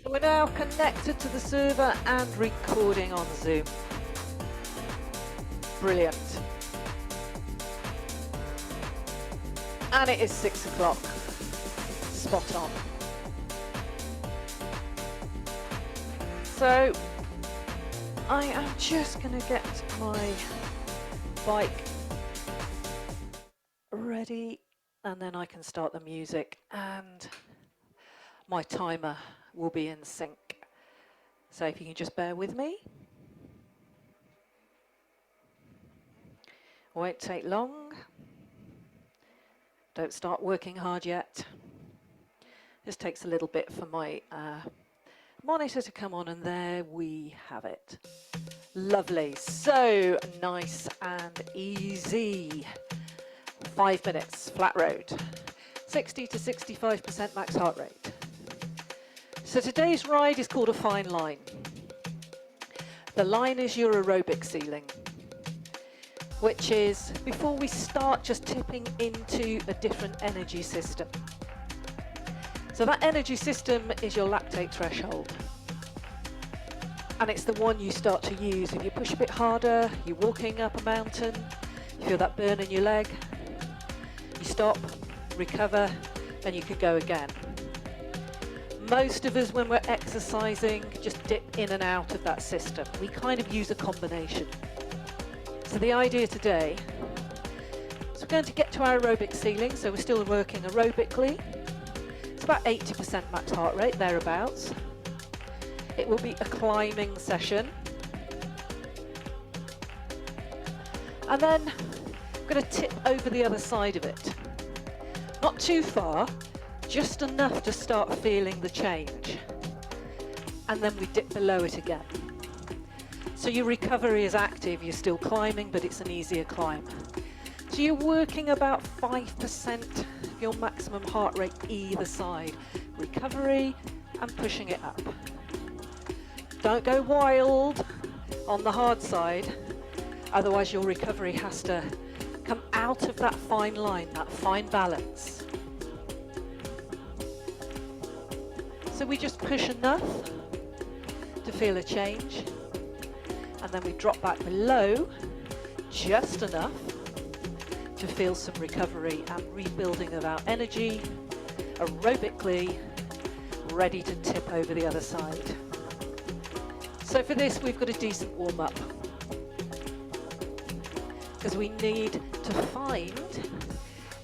We're now connected to the server and recording on Zoom. Brilliant. And it is 6 o'clock. Spot on. So I am just going to get my bike ready and then I can start the music and my timer will be in sync. So if you can just bear with me. Won't take long. Don't start working hard yet. Just takes a little bit for my monitor to come on, and there we have it. Lovely. So nice and easy. 5 minutes, flat road. 60 to 65% max heart rate. So today's ride is called a fine line. The line is your aerobic ceiling, which is before we start just tipping into a different energy system. So that energy system is your lactate threshold. And it's the one you start to use if you push a bit harder, you're walking up a mountain, you feel that burn in your leg, you stop, recover, and you can go again. Most of us, when we're exercising, just dip in and out of that system. We kind of use a combination. So the idea today is we're going to get to our aerobic ceiling, so we're still working aerobically. It's about 80% max heart rate, thereabouts. It will be a climbing session. And then I'm going to tip over the other side of it. Not too far, just enough to start feeling the change. And then we dip below it again. So your recovery is active, you're still climbing, but it's an easier climb. So you're working about 5% of your maximum heart rate either side. Recovery and pushing it up. Don't go wild on the hard side, otherwise your recovery has to come out of that fine line, that fine balance. So we just push enough to feel a change, and then we drop back below just enough to feel some recovery and rebuilding of our energy, aerobically, ready to tip over the other side. So for this, we've got a decent warm-up, because we need to find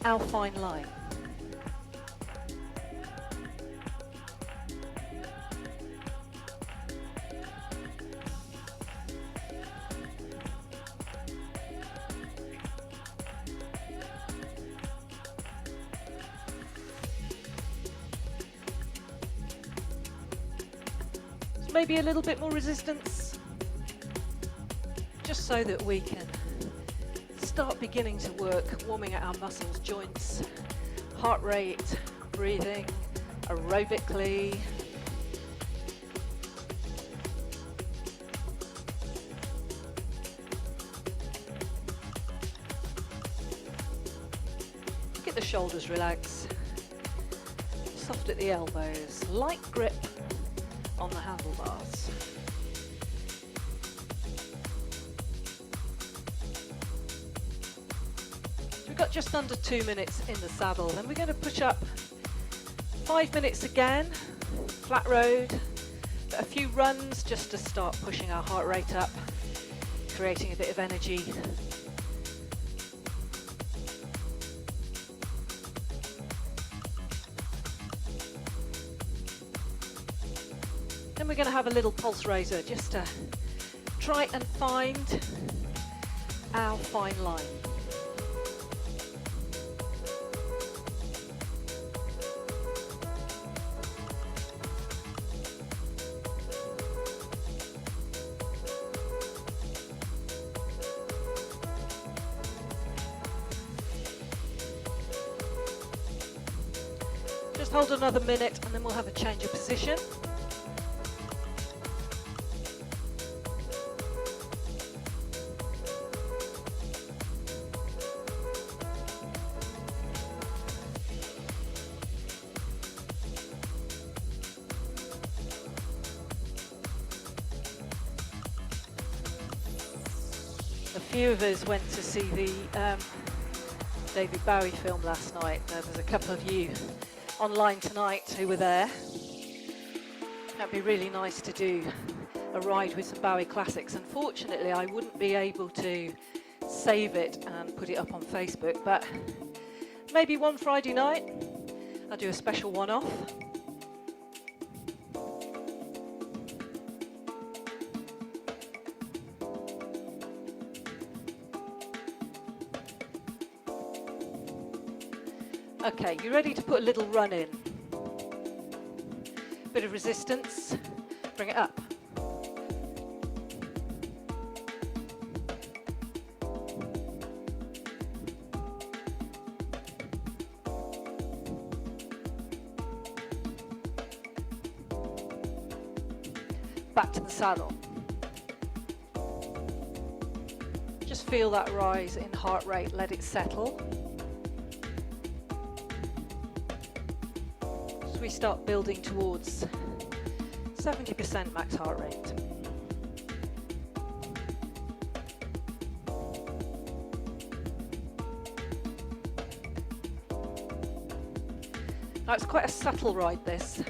our fine line. Maybe a little bit more resistance, just so that we can start beginning to work, warming out our muscles, joints, heart rate, breathing, aerobically. Get the shoulders relaxed, soft at the elbows, light grip on the handlebars. So we've got just under 2 minutes in the saddle. Then we're going to push up 5 minutes again, flat road, but a few runs just to start pushing our heart rate up, creating a bit of energy. Then we're going to have a little pulse raiser just to try and find our fine line. Just hold another minute and then we'll have a change of position. few of us went to see the David Bowie film last night. There's a couple of you online tonight who were there. That'd be really nice to do a ride with some Bowie classics. Unfortunately, I wouldn't be able to save it and put it up on Facebook, but maybe one Friday night I'll do a special one-off. Okay, you ready to put a little run in? Bit of resistance, bring it up. Back to the saddle. Just feel that rise in heart rate, let it settle. As we start building towards 70% max heart rate. Now it's quite a subtle ride, this.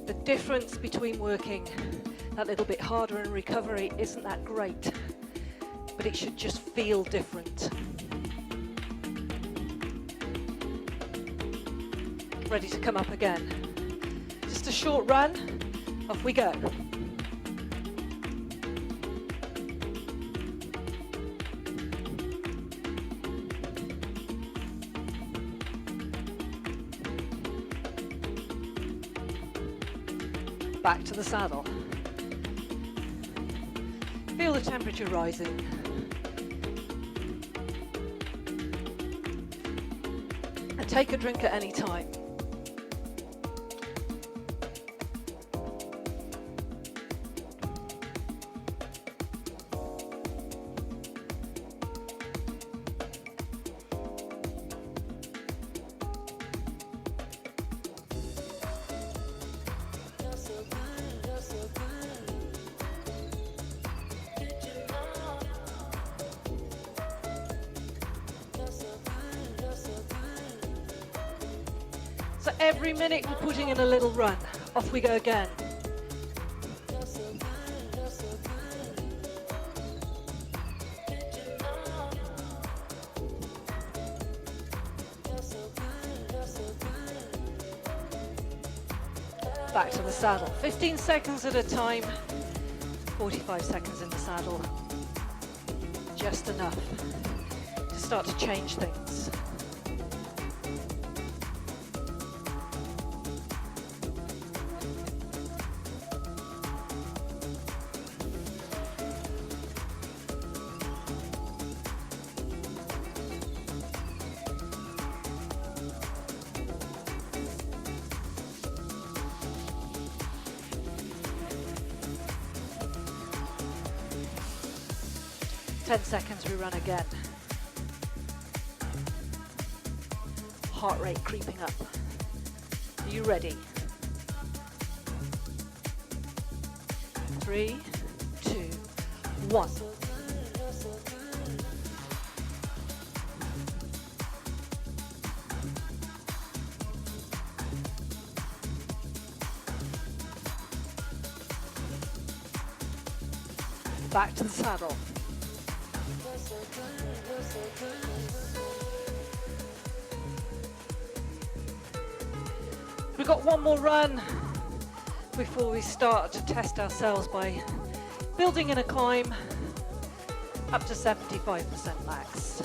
The difference between working that little bit harder in recovery isn't that great, but it should just feel different. Ready to come up again. Just a short run, off we go. Back to the saddle. Feel the temperature rising. And take a drink at any time. So every minute we're putting in a little run. Off we go again. Back to the saddle. 15 seconds at a time. 45 seconds in the saddle. Just enough to start to change things. Ten seconds, we run again. Heart rate creeping up. Are you ready? 3, 2, 1. Back to the saddle. We've got one more run before we start to test ourselves by building in a climb up to 75% max.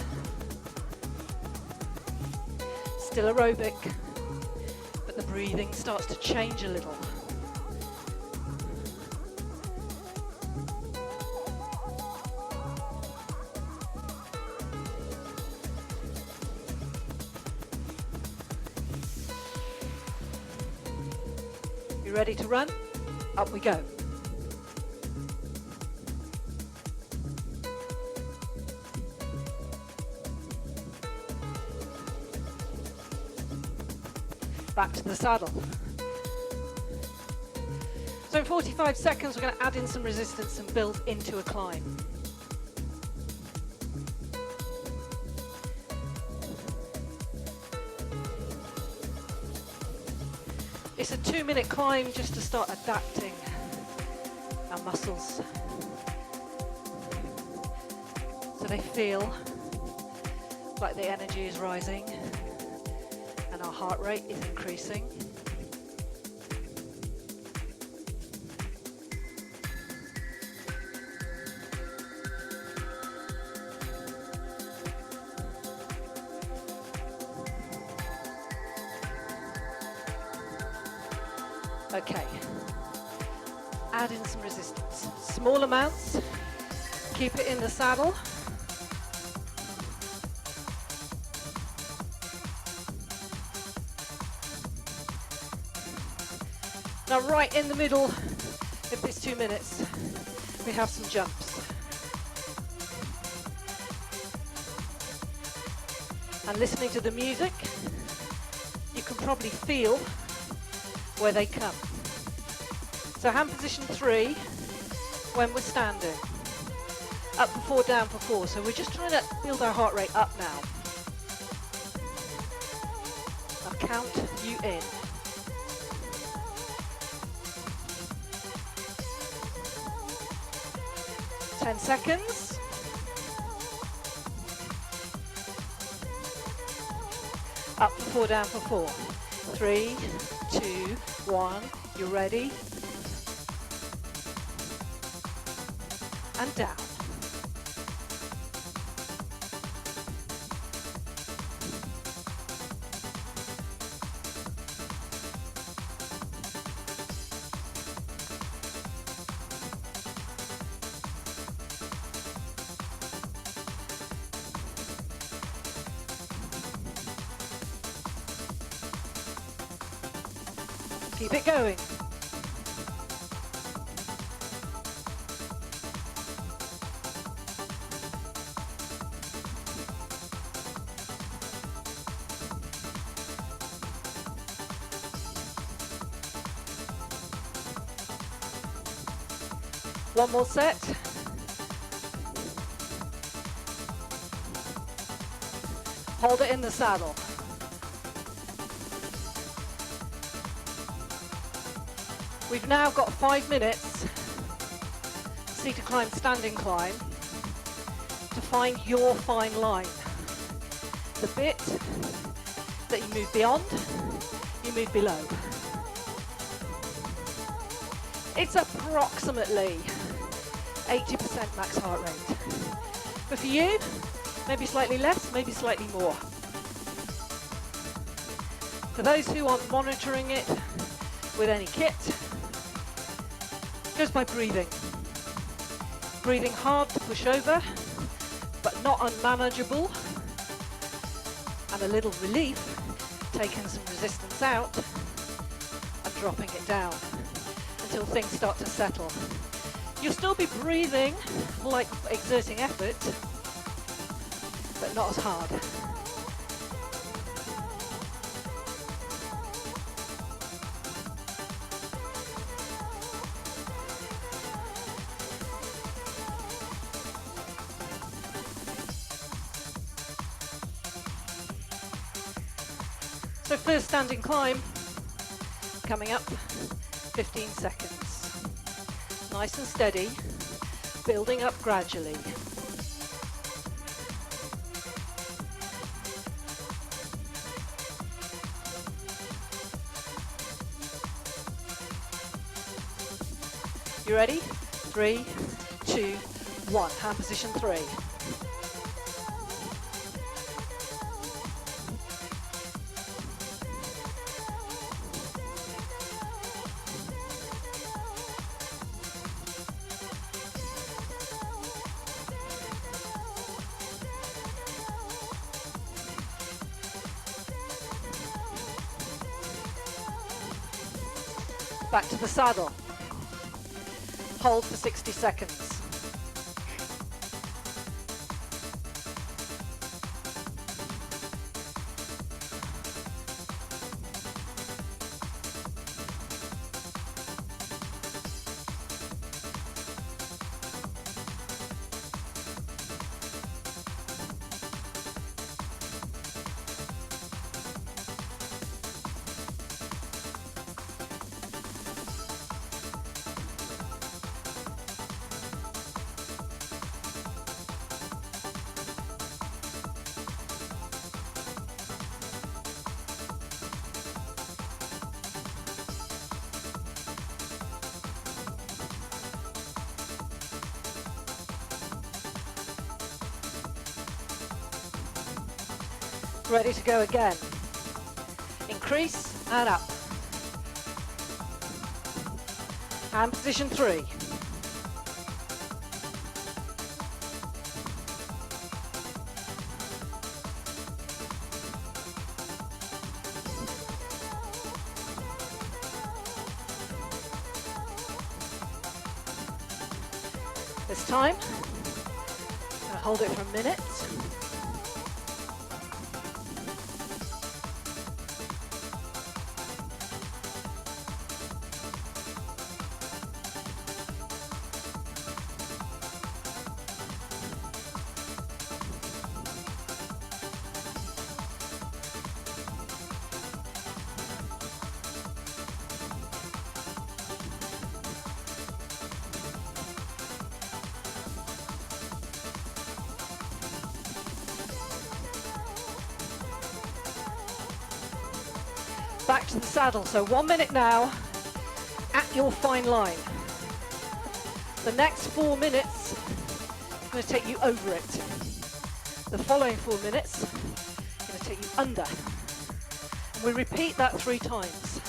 Still aerobic, but the breathing starts to change a little. Ready to run? Up we go. Back to the saddle. So in 45 seconds, we're going to add in some resistance and build into a climb. It's a 2-minute climb just to start adapting our muscles so they feel like the energy is rising and our heart rate is increasing. Okay, add in some resistance, small amounts, keep it in the saddle. Now right in the middle of this 2 minutes, we have some jumps. And listening to the music, you can probably feel where they come. So hand position 3 when we're standing. Up for 4, down for 4. So we're just trying to build our heart rate up now. I'll count you in. 10 seconds. Up for 4, down for 4. 3, 2, 1. You're ready. And down. Keep it going. One more set. Hold it in the saddle. We've now got 5 minutes, seated climb, standing climb, to find your fine line. The bit that you move beyond, you move below. It's approximately 80% max heart rate. But for you, maybe slightly less, maybe slightly more. For those who aren't monitoring it with any kit, goes by breathing. Breathing hard to push over, but not unmanageable. And a little relief, taking some resistance out and dropping it down until things start to settle. You'll still be breathing like exerting effort, but not as hard. So first standing climb, coming up, 15 seconds. Nice and steady, building up gradually. You ready? 3, 2, 1. Hand position 3. Back to the saddle. Hold for 60 seconds. Ready to go again. Increase and up. And position 3. This time, I'll hold it for a minute. Back to the saddle, so 1 minute now at your fine line. The next 4 minutes is going to take you over it. The following 4 minutes is going to take you under. And we repeat that 3 times.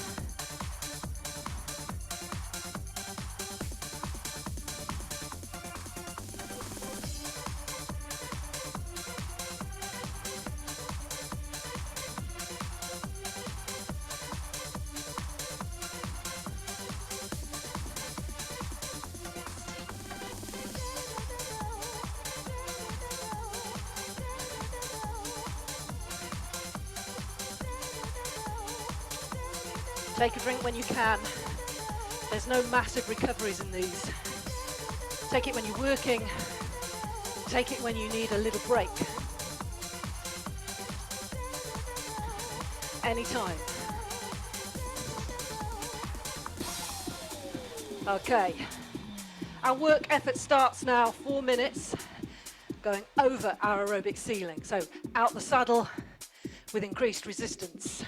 Take a drink when you can. There's no massive recoveries in these. Take it when you're working. Take it when you need a little break. Anytime. Okay. Our work effort starts now, 4 minutes, going over our aerobic ceiling. So out the saddle with increased resistance.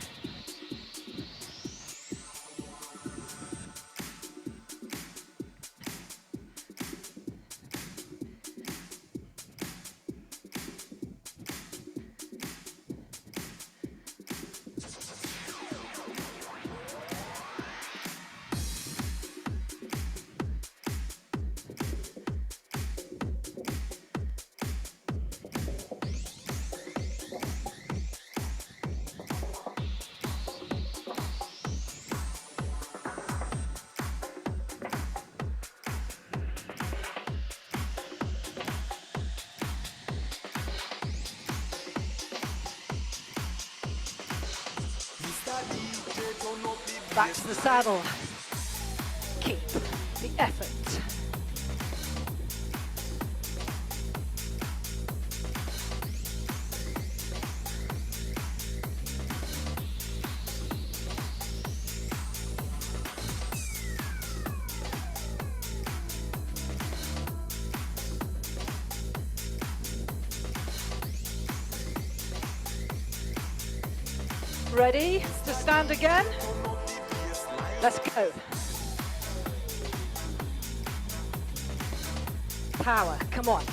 Back to the saddle. Keep the effort. Ready to stand again? Let's go. Power, come on.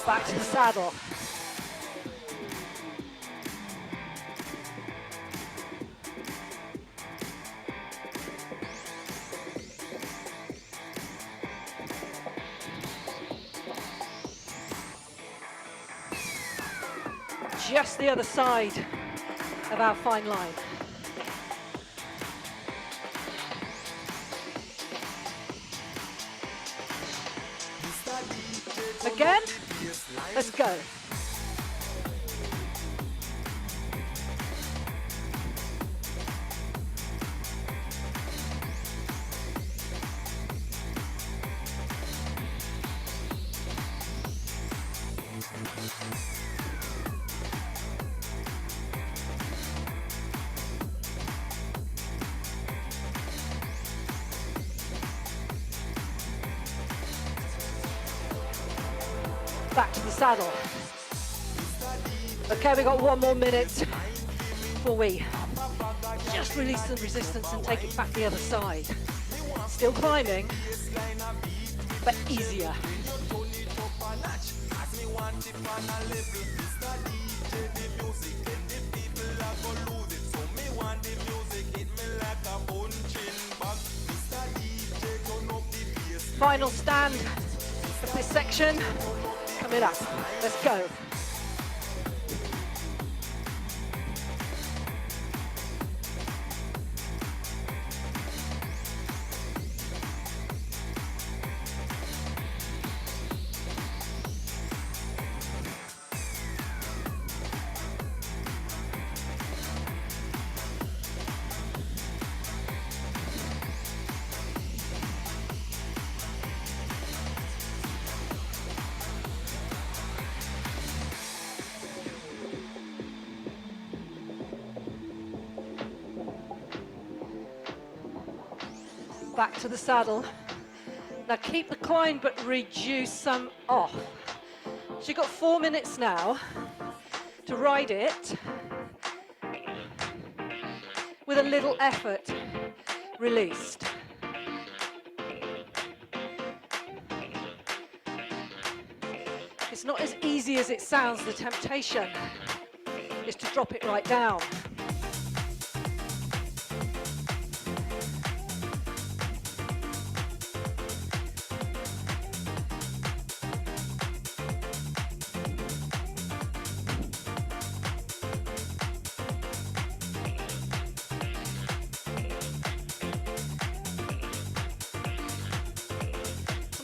Back to the saddle. Just the other side of our fine line. Again, let's go. Back to the saddle. Okay, we got 1 more minute before we just release some resistance and take it back the other side. Still climbing, but easier. Final stand of this section. Coming up. Let's go. Back to the saddle. Now keep the climb but reduce some off. So you've got 4 minutes now to ride it with a little effort released. It's not as easy as it sounds. The temptation is to drop it right down.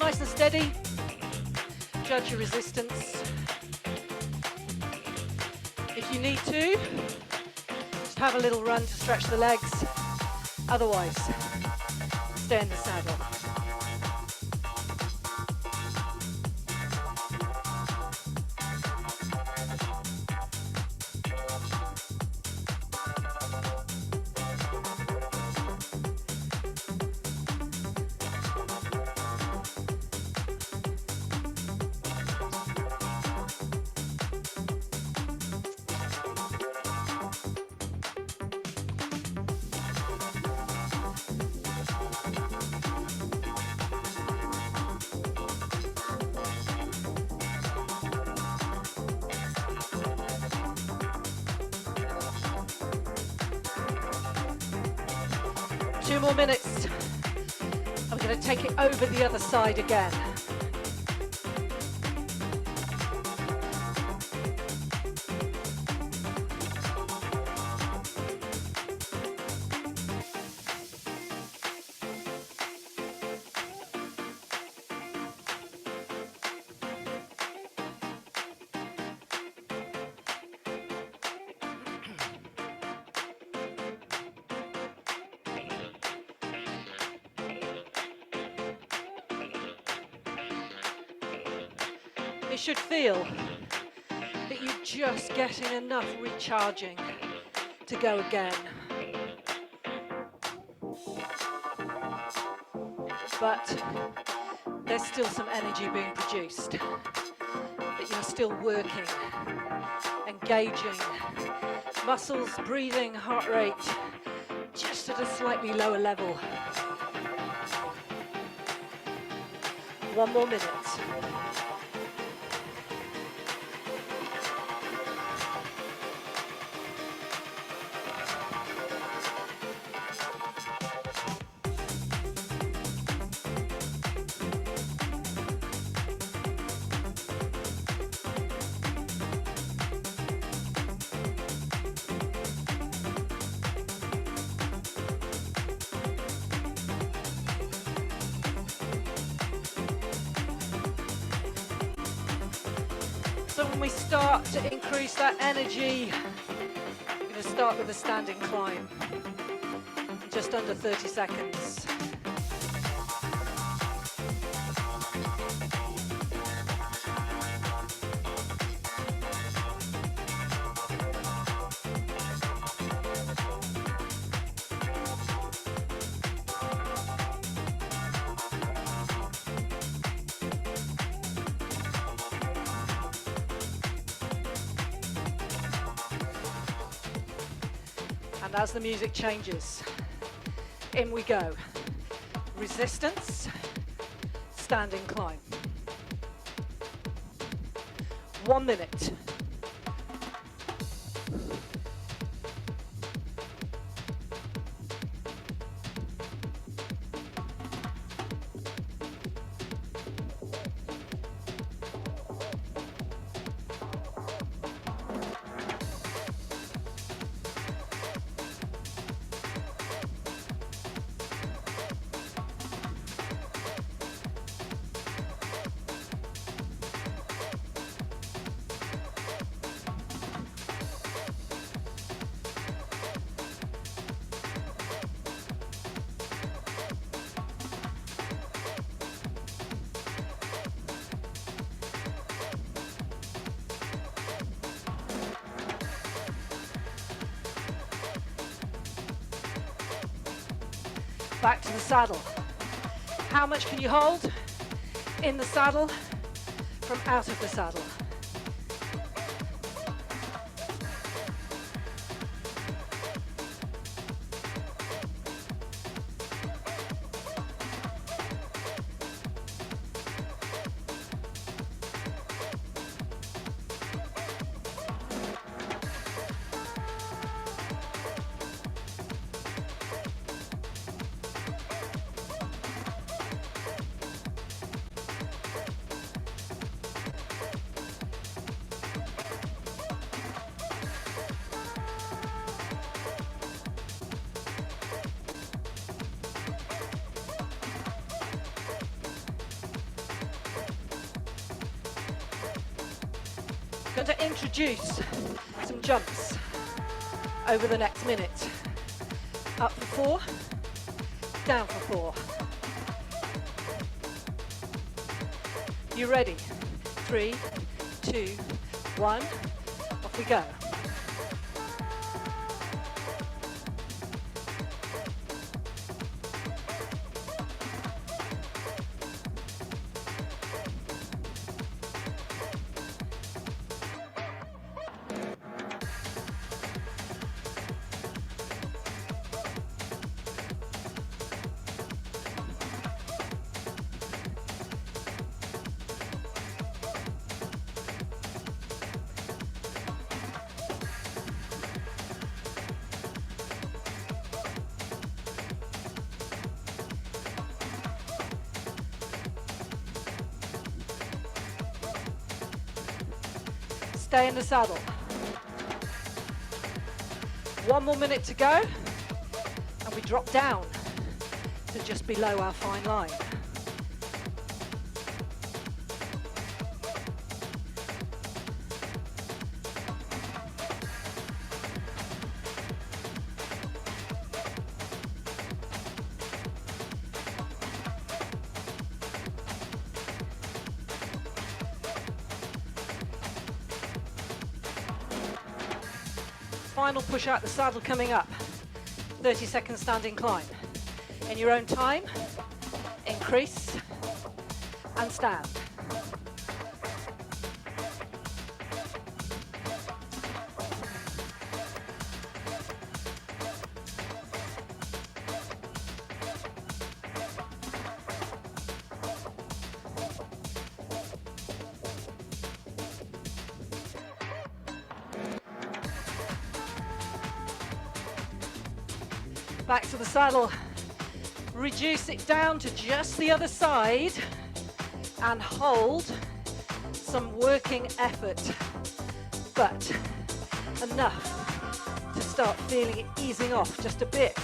Nice and steady. Judge your resistance. If you need to, just have a little run to stretch the legs. Otherwise, stay in the saddle. Two more minutes. I'm going to take it over the other side again. It should feel that you're just getting enough recharging to go again. But there's still some energy being produced, that you're still working, engaging, muscles, breathing, heart rate, just at a slightly lower level. 1 more minute. So when we start to increase that energy, we're going to start with a standing climb, just under 30 seconds. And as the music changes, in we go. Resistance, standing climb. 1 minute. Back to the saddle. How much can you hold in the saddle from out of the saddle? Going to introduce some jumps over the next minute. Up for 4, down for 4. You ready? 3, 2, 1, off we go. Stay in the saddle. 1 more minute to go, and we drop down to just below our fine line. Final push out the saddle coming up. 30-second standing climb. In your own time, increase and stand. Back to the saddle, reduce it down to just the other side and hold some working effort, but enough to start feeling it easing off just a bit.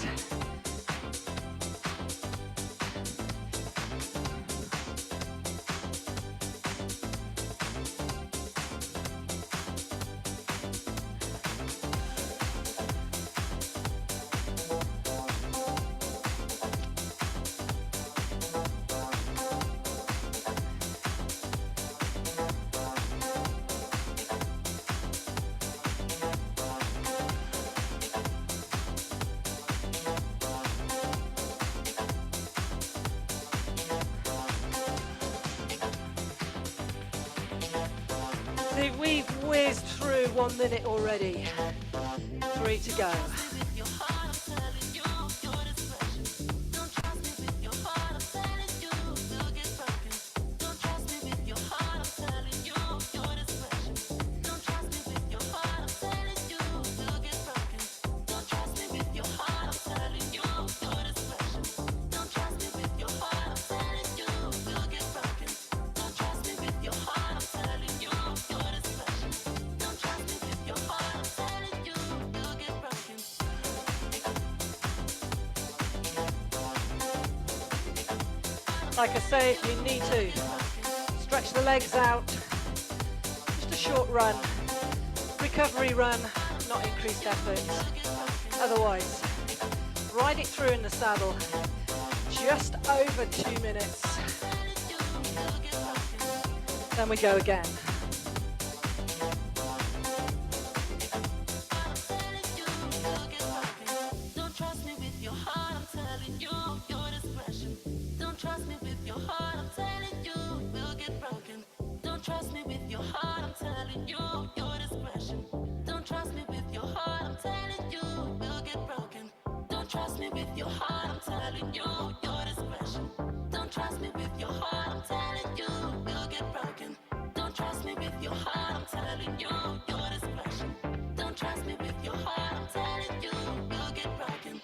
We've whizzed through 1 minute already. 3 to go. Like I say, if you need to, stretch the legs out, just a short run, recovery run, not increased effort. Otherwise, ride it through in the saddle, just over 2 minutes. Then we go again. Don't trust me with your heart, I'm telling you, your discretion. Don't trust me with your heart, I'm telling you, we'll get broken. Don't trust me with your heart, I'm telling you, your discretion. Don't trust me with your heart, I'm telling you, we'll get broken. Don't trust me with your heart, I'm telling you, your discretion. Don't trust me with your heart, I'm telling you, we'll get broken. Don't trust me with your heart, I'm telling you, your discretion. Don't trust me with your heart, I'm telling you, we'll get broken.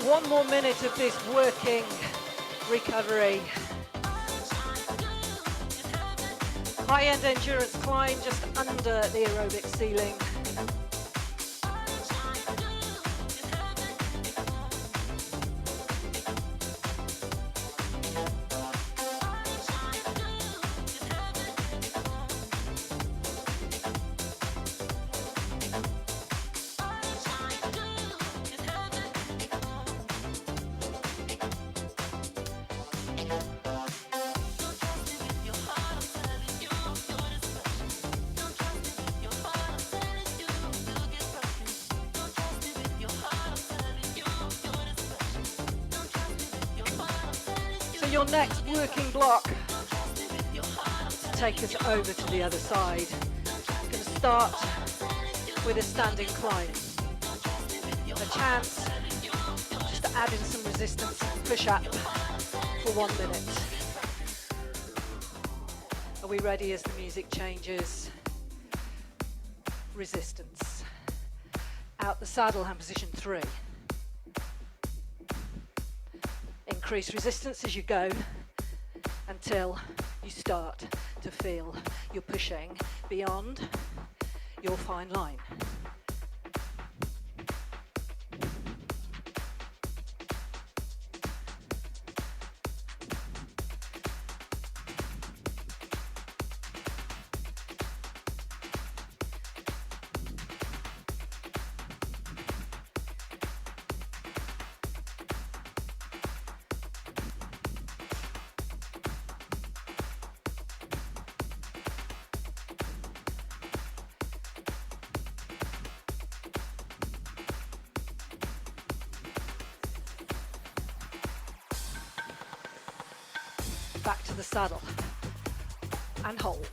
One more minute of this working recovery. High-end endurance climb just under the aerobic ceiling. Your next working block to take us over to the other side. Going to start with a standing climb. A chance just to add in some resistance and push up for 1 minute. Are we ready as the music changes? Resistance. Out the saddle, hand position 3. Increase resistance as you go until you start to feel you're pushing beyond your fine line. Back to the saddle and hold.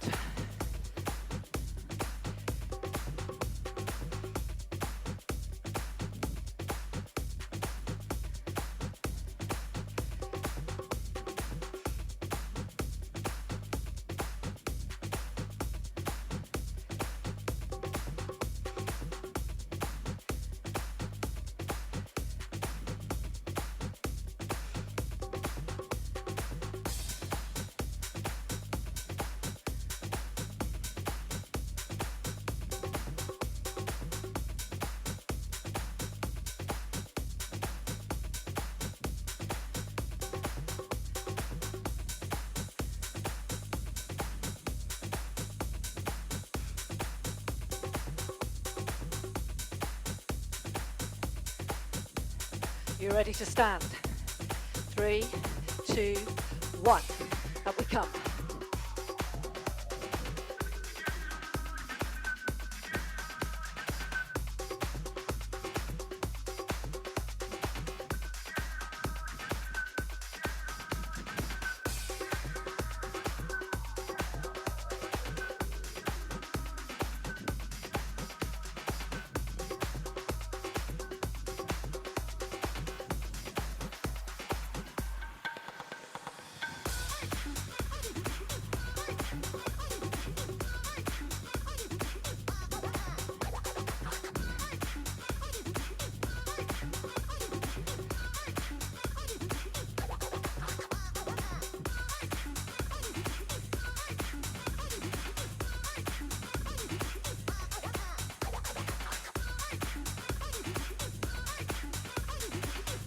You're ready to stand. 3, 2, 1. Up we come.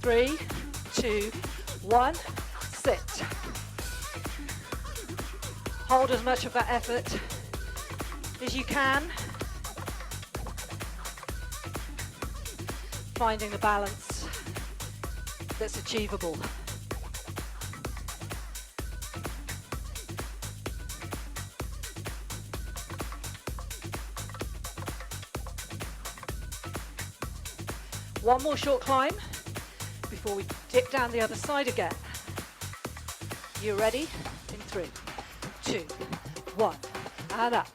3, 2, 1, sit. Hold as much of that effort as you can. Finding the balance that's achievable. One more short climb before we dip down the other side again. You ready? In 3, 2, 1, and up.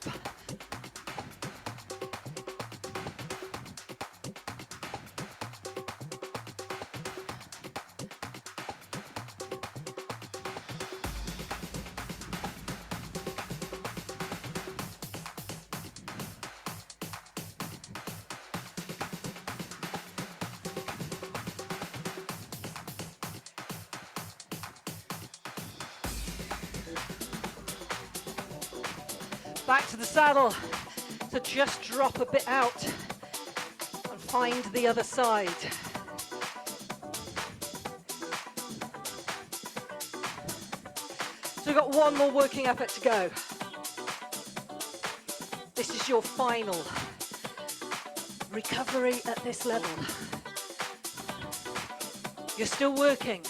Back to the saddle, so just drop a bit out and find the other side. So we've got one more working effort to go. This is your final recovery at this level. You're still working.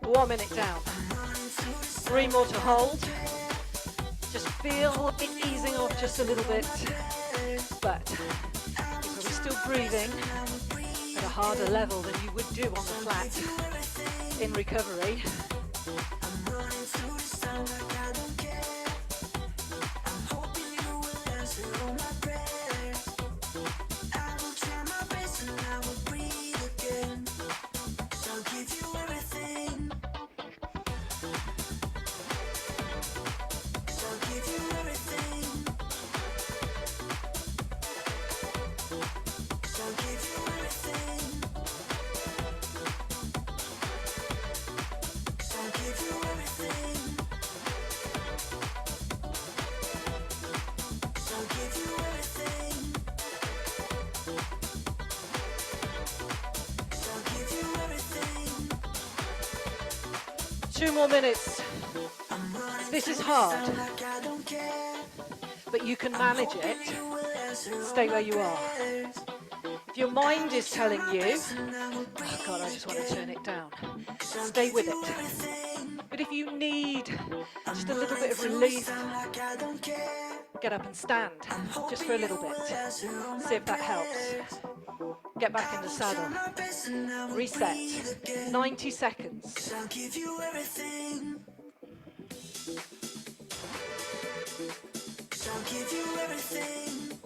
One minute down. 3 more to hold. Just feel it easing off just a little bit. But you're probably still breathing at a harder level than you would do on the flat in recovery. Two more minutes. This is hard, but you can manage it. Stay where you are. If your mind is telling you, oh God, I just want to turn it down, stay with it. But if you need just a little bit of relief, get up and stand just for a little bit. See if that helps. Get back in the saddle. Reset. 90 seconds. I'll give you everything. I'll give you everything.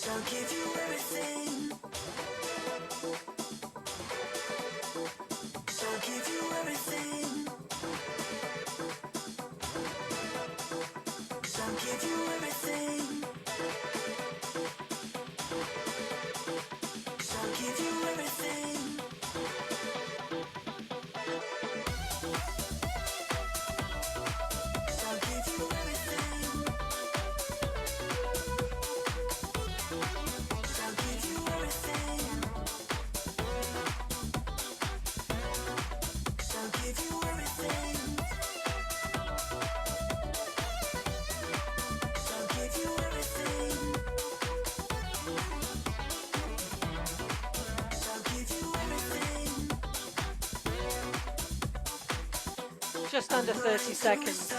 I'll give you everything. I'll give you everything. I'll give you everything. I'll give you everything. I'll give you everything. I'll give you everything. I'll give you everything. I'll give you everything. I'll give you everything. Just under 30 seconds.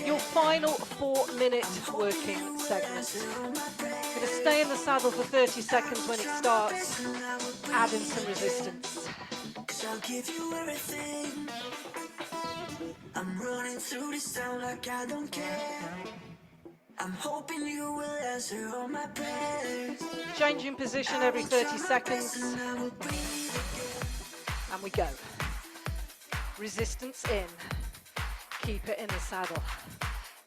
Your final 4-minute working segment. You're going to stay in the saddle for 30 seconds when it starts. Add in some resistance. I'll give you everything. I'm running through this town like I don't care. I'm hoping you will answer all my prayers. Changing position every 30 seconds. And we go. Resistance in. Keep it in the saddle.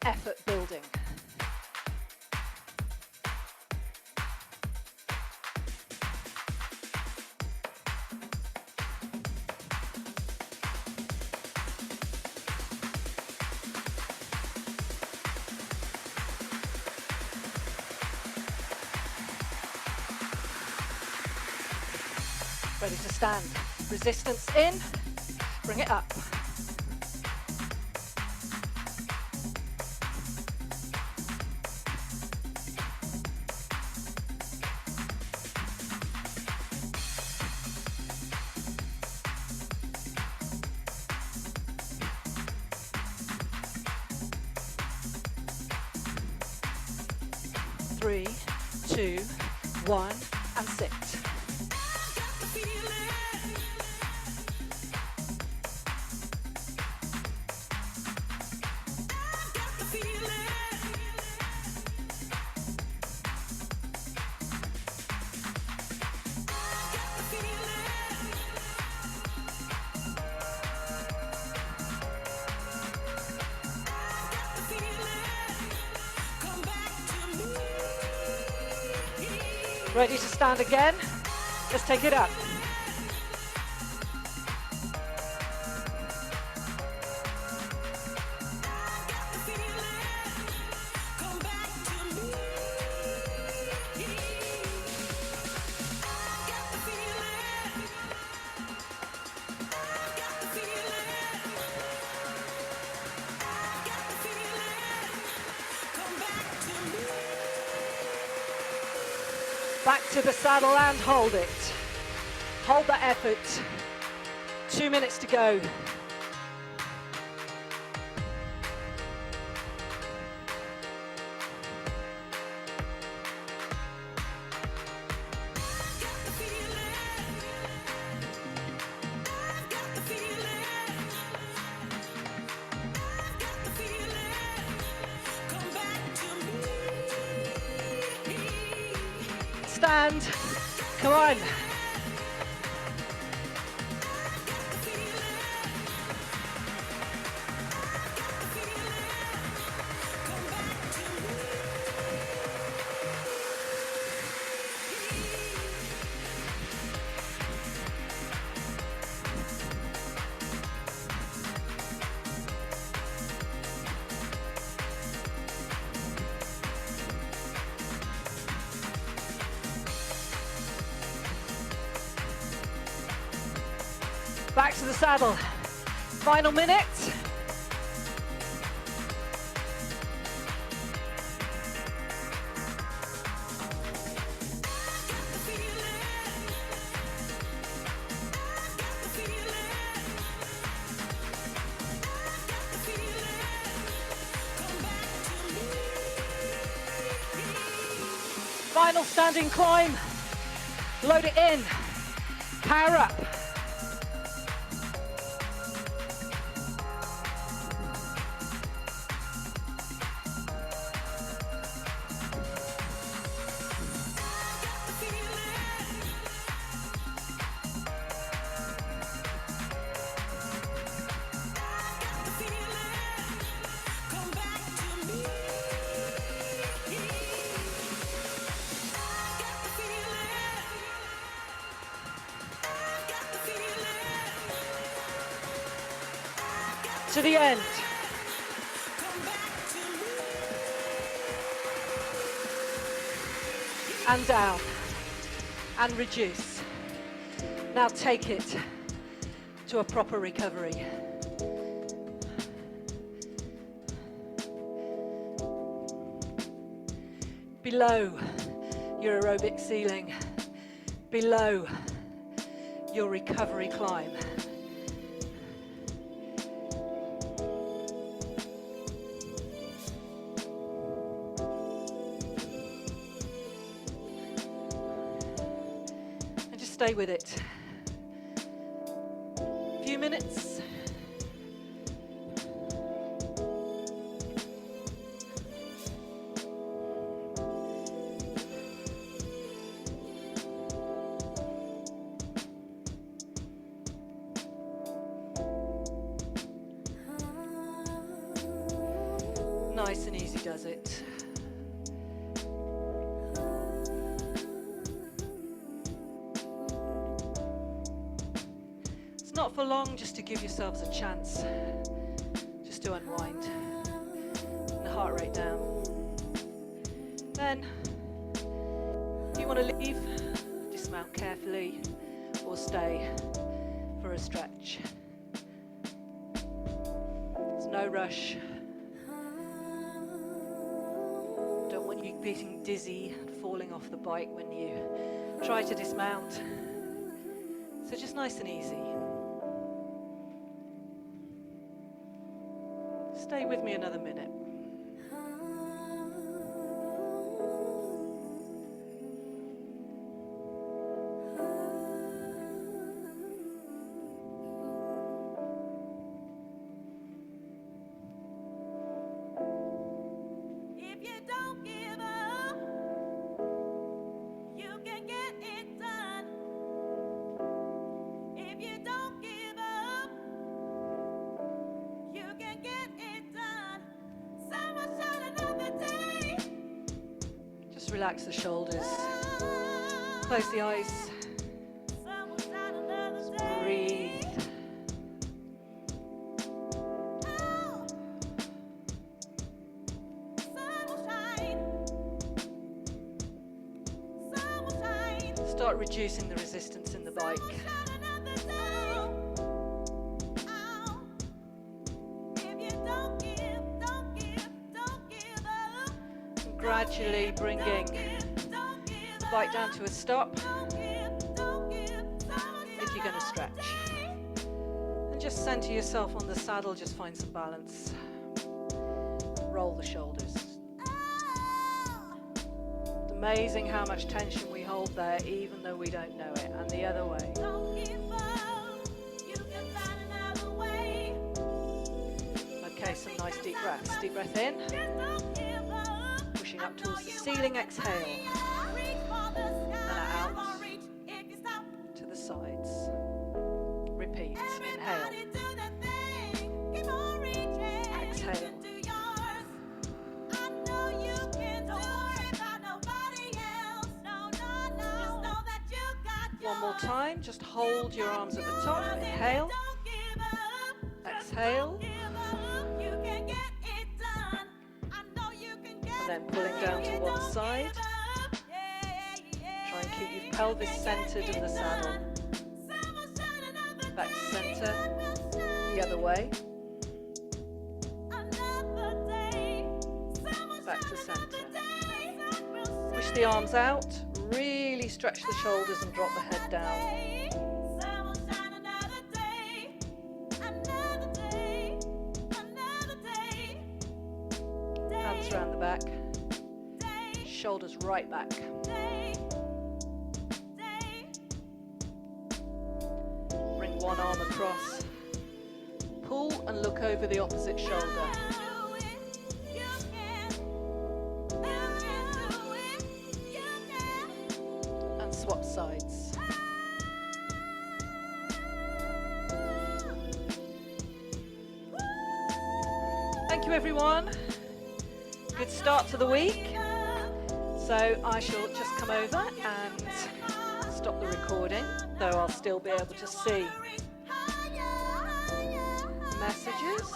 Effort building. Ready to stand. Resistance in. Bring it up. Three, two, one, and sit. Ready to stand again? Let's take it up. Back to the saddle and hold it. Hold that effort. 2 minutes to go. Stand. Come on. Back to the saddle. Final minute. Final standing climb. Load it in. Power up. To the end. And down. And reduce. Now take it to a proper recovery. Below your aerobic ceiling. Below your recovery climb. Stay with it. A few minutes. nice and easy does it. It's not for long, just to give yourselves a chance just to unwind and the heart rate down. Then, if you want to leave, dismount carefully or stay for a stretch. There's no rush. Don't want you getting dizzy and falling off the bike when you try to dismount. So just nice and easy. Stay with me another minute. If you don't give up, you can get it done. If you don't give up, you can get it done. Someone shine another day. Just relax the shoulders. Close the eyes. Someone shine another day. Breathe. Oh, sun will shine. Sun will shine. Start reducing the resistance in the bike. And gradually bringing the bike down to a stop if you're going to stretch. And just center yourself on the saddle, just find some balance. Roll the shoulders. It's amazing how much tension we hold there even though we don't know it. And the other way. Okay, some nice deep breaths. Deep breath in. Pushing up towards the ceiling, exhale. And out to the sides. Repeat. Inhale. Exhale. One more time. Just hold your arms at the top. Inhale. Exhale. And then pulling down to one side. Try and keep your pelvis centered in the saddle. Back to center. The other way. Back to center. Push the arms out. Really stretch the shoulders and drop the head down. Hands around the back. Shoulders right back. Bring one arm across. Pull and look over the opposite shoulder. And swap sides. Thank you, everyone. Good start to the week. So I shall just come over and stop the recording, though I'll still be able to see messages.